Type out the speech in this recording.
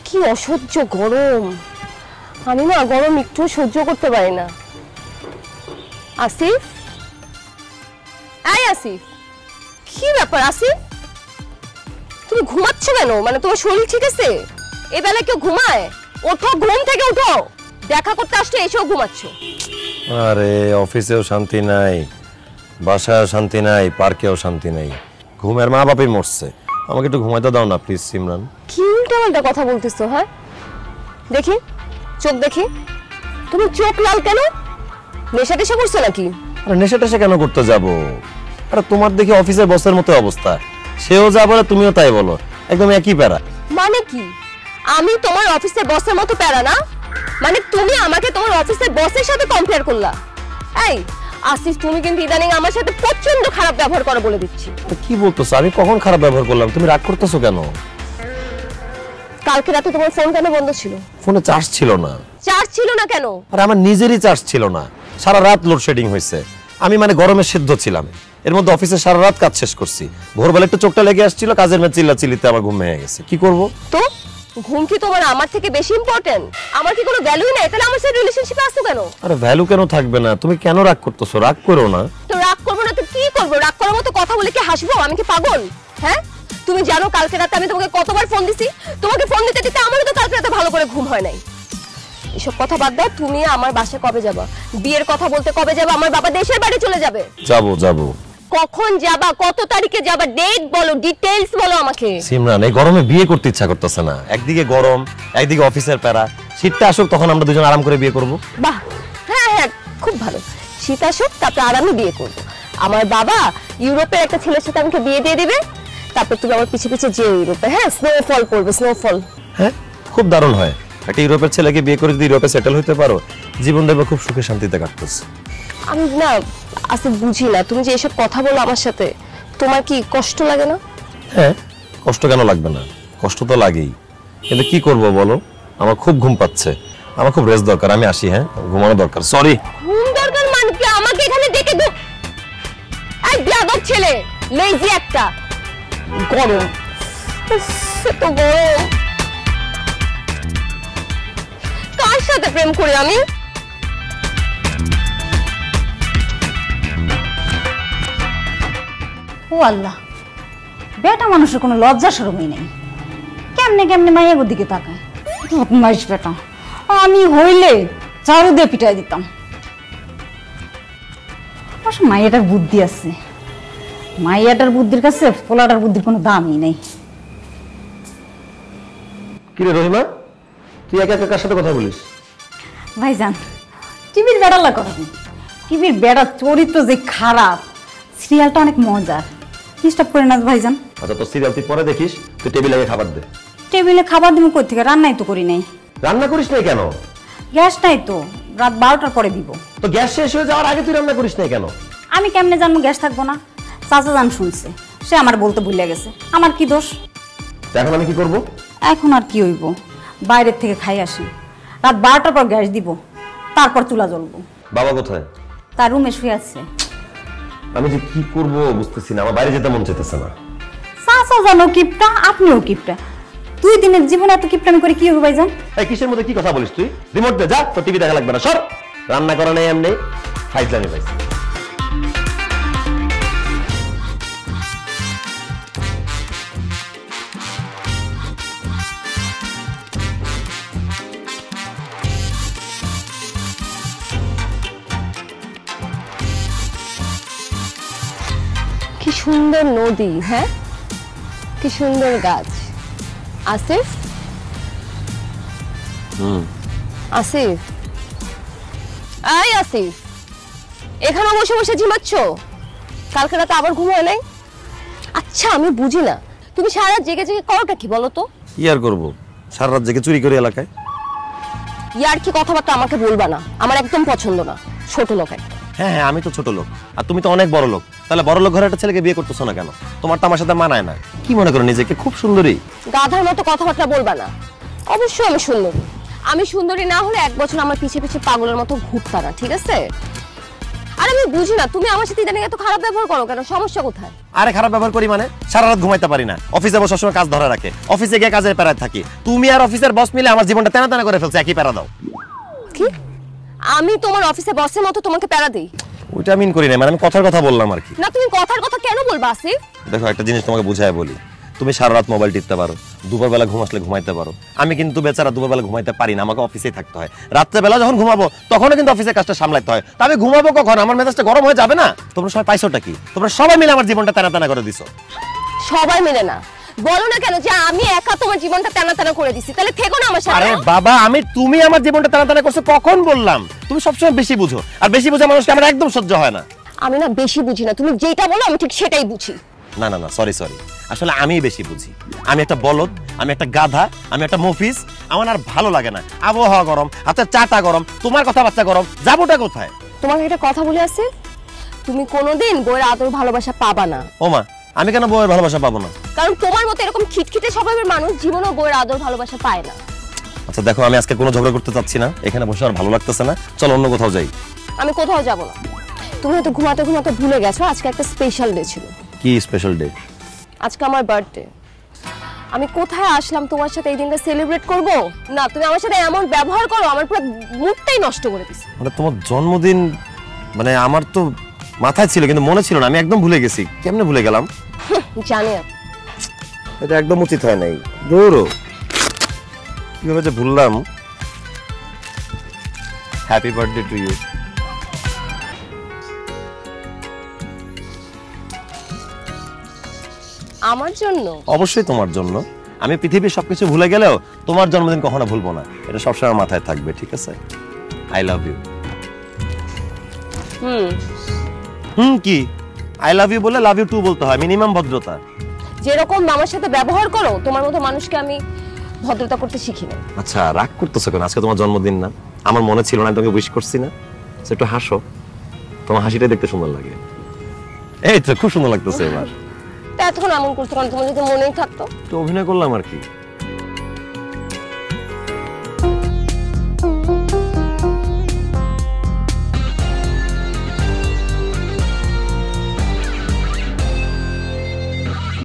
কি অসহ্য গরম, আমি না গরম একটু সহ্য করতে পারি না। আসিফ, এই আসিফ, কি ব্যাপার আসিফ, তুমি ঘুমাচ্ছ কেন? মানে তোমার শরীর ঠিক আছে? এই বেলা কেউ ঘুমায়? ওঠো, ঘুম থেকে ওঠো, দেখা করতে আসছো এসেও ঘুমাচ্ছ। আরে অফিসেও শান্তি নাই, বাসায়ও শান্তি নাই, পার্কেও শান্তি নাই। ঘুমের মা বাপই মরছে, আমাকে একটু ঘুমাইতে দাও না প্লিজ সিমরান। কি উল্টাপাল্টা কথা বলতেছো? হ্যাঁ দেখি, চোখ দেখি, তুমি চোখ লাল কেন? নেশা টেশা করছো নাকি? আরে নেশা টেশা কেন করতে যাব? আরে তোমার দেখি অফিসের বসের মতো অবস্থা, সেও যা বলে তুমিও তাই বলো, একদম একই প্যারা। মানে কি আমি তোমার অফিসের বসের মতো প্যারা না? মানে তুমি আমাকে তোমার অফিসের বসের সাথে কম্পেয়ার করলা? এই আসিফ, তুমি কিন্তু ইদানিং আমার সাথে প্রচন্ড খারাপ ব্যবহার করো বলে দিচ্ছি। কি বলতেছো? আমি কখন খারাপ ব্যবহার করলাম? তুমি রাগ করতেছো কেন? কালকে রাতে তোমার ফোন কেন বন্ধ ছিল? ফোনে চার্জ ছিল না। চার্জ ছিল না কেন? আরে আমার নিজেরই চার্জ ছিল না, সারা রাত লোডশেডিং হয়েছে। আমি মানে গরমে সিদ্ধ ছিলাম, এর মধ্যে অফিসে সারা রাত কাজ শেষ করছি। ভোরবেলা একটু চোখটা লেগে আসছিল, কাজের মেয়ে চিল্লাচিল্লিতে আমার ঘুম ভেঙে গেছে। কি করব? তো ঘুম কি তোমার আমার থেকে বেশি ইম্পর্টেন্ট? আমার কি কোনো ভ্যালু নাই? তাহলে আমার সাথে রিলেশনশিপে আসছো কেন? আরে ভ্যালু কেন থাকবে না? তুমি কেন রাগ করতেছো? রাগ করো না। তো রাগ করবো না তো কি করবো? রাগ করার মতো কথা বলে কি হাসবো? আমি কি পাগল? হ্যাঁ, তুমি জানো কালকে রাতে আমি তোমাকে কতবার ফোন দিছি? তোমাকে ফোন দিতে দিতে আমারও তো কালকে রাতে ভালো করে ঘুম হয় নাই। এসব কথা বাদ দাও, তুমি আমার বাসায় কবে যাবা? বিয়ের কথা বলতে কবে যাবা? আমার বাবা দেশের বাড়ি চলে যাবে। যাবো। কখন যাবা? কত তারিখে যাবা? ডেট বলো, ডিটেইলস বলো আমাকে। সিমরান, এই গরমে বিয়ে করতে ইচ্ছা করতেছে না। একদিকে গরম, একদিকে অফিসের প্যারা। শীতটা আসুক, তখন আমরা দুজন আরাম করে বিয়ে করব। বাহ, হ্যাঁ খুব ভালো। শীত আসুক, তারপর আরামে বিয়ে করব। আমার বাবা ইউরোপের একটা ছেলের সাথে আমাকে বিয়ে দিয়ে দিবে, তারপর তুমি আমার পিছে পিছে যেও ইউরোপে। হ্যাঁ, স্নোফল পড়বে, স্নোফল। হ্যাঁ, খুব দারুণ হয়। একটা ইউরোপের ছেলেকে বিয়ে করে যদি ইউরোপে সেটেল হইতে পারো, জীবন দেখবে খুব সুখে শান্তিতে কাটতেছে। আমি না আসলে বুঝি না, তুমি যে এসব কথা বলো আমার সাথে, তোমার কি কষ্ট লাগে না? হ্যাঁ, কষ্ট কেন লাগবে না? কষ্ট তো লাগেই, কিন্তু কি করব বলো, আমার খুব ঘুম পাচ্ছে, আমার খুব রেস্ট দরকার। আমি আসি। হ্যাঁ, ঘুমানো দরকার। সরি। ঘুম দরকার মানে কি? আমাকে এখানে ডেকে দো। এই বিয়াদব ছেলে, লেজি একটা। গরম, তো গরম। কার সাথে প্রেম করি আমি? ও আল্লাহ, বেটা মানুষের কোনো লজ্জা শরমই নেই। কেমনে কেমনে মাইয়ার দিকে তাকায়। বদমাইশ বেটা, আমি হইলে চারু দিয়ে পিটাই দিতাম। অবশ্য মাইয়াটার বুদ্ধি আছে, মাইয়াটার বুদ্ধির কাছে পোলাটার বুদ্ধির কোনো দামই নেই। কি রে রহিমা, তুই একা একা কার সাথে কথা বলিস? ভাইজান, টিভির বেড়ালা করেন। টিভির বেড়ার চরিত্র যে খারাপ, সিরিয়ালটা অনেক মজার। ডিস্টার্ব করে না ভাইজান। আচ্ছা, তো সিরিয়াল তুই পরে দেখিস, তুই টেবিলে গিয়ে খাবার দে। টেবিলে খাবার দিব কই থেকে? রান্নাই তো করি নাই। রান্না করিস নাই কেন? গ্যাস নাই তো, রাত 12টার পরে দিব। তো গ্যাস শেষ হয়ে যাওয়ার আগে তুই রান্না করিস নাই কেন? আমি কেমনে জানবো গ্যাস থাকবো না? চাচা জান শুনছে, সে আমার বলতে ভুলে গেছে। আমার কি দোষ? এখন আমি কি করব? এখন আর কি হইব, বাইরের থেকে খাই আসি। রাত 12টার পর গ্যাস দিব, তারপর চুলা জ্বলবো। বাবা কোথায়? তার রুমে শুয়ে আছে। আমি যে কি করব বুঝতেছি না, আমার বাইরে যেতে মন চাইতেছে না। চাচা জানো কিপটা, আপনিও কিপটা। 2 দিনের জীবনে এত কিপটামি করে কি হবে ভাইজান? এই কিসের মধ্যে কি কথা বলিস তুই? রিমোট দে, যা, তো টিভি দেখা লাগবে না, সর। রান্না করা নেই এমনি, ফাইজলামি পাইছি। কি সুন্দর নদী, হ্যাঁ, কি সুন্দর গাছ। আসিফ, আসিফ, এই আসিফ, এখানে বসে বসে ঝিমাচ্ছ? কালকে রাতে আবার ঘুম হয় নাই? আচ্ছা আমি বুঝি না, তুমি সারা রাত জেগে জেগে করোটা কি বলো তো? কি আর করবো, সারা রাত জেগে চুরি করে এলাকায়। ইয়ার কি কথাবার্তা আমাকে বলবা না, আমার একদম পছন্দ না। ছোট লোক একটা। হ্যাঁ, আমি তো ছোট লোক, আর তুমি তো অনেক বড় লোক। তাহলে বড় লোক ঘরে একটা ছেলেকে বিয়ে করতেছো না কেন? তোমার তো আমার সাথে মানায় না। কি মনে করো নিজেকে খুব সুন্দরী? গাধার মতো কথাবার্তা বলবা না। অবশ্যই আমি সুন্দরী। আমি সুন্দরী না হলে 1 বছর আমার পিছে পিছে পাগলের মতো ঘুরতা না, ঠিক আছে? আরে আমি বুঝি না তুমি আমার সাথে ইদানিং এত খারাপ ব্যবহার করো কেন, সমস্যা কোথায়? আরে খারাপ ব্যবহার করি মানে সারা রাত ঘুমাইতে পারি না, অফিসে বসে সবসময় কাজ ধরে রাখে, অফিসে গিয়ে কাজের প্যারায় থাকি। তুমি আর অফিসের বস মিলে আমার জীবনটা তেনা তেনা করে ফেলছে, একই প্যারা দাও। কি আমি তোমার অফিসে বসের মতো তোমাকে প্যারা দেই? ওইটা মিন করি না, মানে আমি কথার কথা বললাম আর কি। না তুমি কথার কথা কেন বলবা আসিফ? দেখো একটা জিনিস তোমাকে বুঝায় বলি, তুমি সারা রাত মোবাইল টিপতে পারো, দুপুরবেলা ঘুম আসলে ঘুমাইতে পারো, আমি কিন্তু বেচারা দুপুরবেলা ঘুমাইতে পারি না, আমাকে অফিসেই থাকতে হয়। রাত্রেবেলা যখন ঘুমাবো তখনও কিন্তু অফিসের কাজটা সামলাতে হয়, তা আমি ঘুমাবো কখন? আমার মেজাজটা গরম হয়ে যাবে না? তোমরা সবাই পাইছোটা কি? তোমরা সবাই মিলে আমার জীবনটা টানা টানা করে দিছো। সবাই মিলে না, বলো না কেন যে আমি একা তোমার জীবনটা টানা টানা করে দিছি, তাহলে থেকো না আমার সাথে। আরে বাবা, তুমি আমার জীবনটা টানা টানা করছো কখন বললাম? তুমি সবসময় বেশি বুঝো, আর বেশি বোঝা মানুষকে আমার একদম সহ্য হয় না। আমি না বেশি বুঝি না, তুমি যেটা বলো আমি ঠিক সেটাই বুঝি। না না না, সরি সরি, আসলে আমি বেশি বুঝি। আমি একটা বলদ, আমি একটা গাধা, আমি একটা মফিস। আমার আর ভালো লাগে না, আবহাওয়া গরম, হাতের চাটা গরম, তোমার কথাবার্তা গরম, যাবোটা কোথায়? তোমাকে একটা কথা বলে আসি, তুমি কোনোদিন বইয়ের আদর ভালোবাসা পাবা না। ওমা, আমি কেন বউয়ের ভালোবাসা পাবো না? কারণ তোমার মতো এরকম খিটখিটে স্বভাবের মানুষ জীবনেও বইয়ের আদর ভালোবাসা পায় না। আচ্ছা দেখো, আমি আজকে কোনো ঝগড়া করতে চাচ্ছি না, এখানে বসে আর ভালো লাগতেছে না, চলো অন্য কোথাও যাই। আমি কোথাও যাব না। তুমি হয়তো ঘুমাতে ঘুমাতে ভুলে গেছো আজকে একটা স্পেশাল ডে ছিল। কি স্পেশাল ডে? আজকে আমার বার্থডে। আমি কোথায় আসলাম তোমার সাথে এই দিনটা সেলিব্রেট করব? না, তুমি আমার সাথে এমন ব্যবহার করো, আমার পুরো মুডটাই নষ্ট করে দিছো। মানে তোমার জন্মদিন, মানে আমার তো মাথায় ছিল কিন্তু মনে ছিল না, আমি একদম ভুলে গেছি। কেমনে ভুলে গেলাম? জানি না। এটা একদম উচিত হয় নাই। দৌড়ো, কিভাবে যে ভুললাম। Happy birthday to you. আমার জন্য? অবশ্যই তোমার জন্য। আমি পৃথিবীর সবকিছু ভুলে গেলেও তোমার জন্মদিন কখনো ভুলবো না, এটা সবসময় মাথায় থাকবে, ঠিক আছে? I love you. কি আই লাভ ইউ বলে লাভ ইউ টু বলতে হয়, মিনিমাম ভদ্রতা। যেরকম আমার সাথে ব্যবহার করো তোমার মতো মানুষকে আমি ভদ্রতা করতে শিখি না। আচ্ছা রাগ করতেছো কেন? আজকে তোমার জন্মদিন না? আমার মনে ছিল না, তোমাকে উইশ করছি না? একটু হাসো, তোমার হাসিটাই দেখতে সুন্দর লাগে। এই তো খুব সুন্দর লাগতেছে এবার। তা এতক্ষণ এমন করছো কারণ তোমার যদি মনেই থাকতো। তো অভিনয় করলাম আর কি।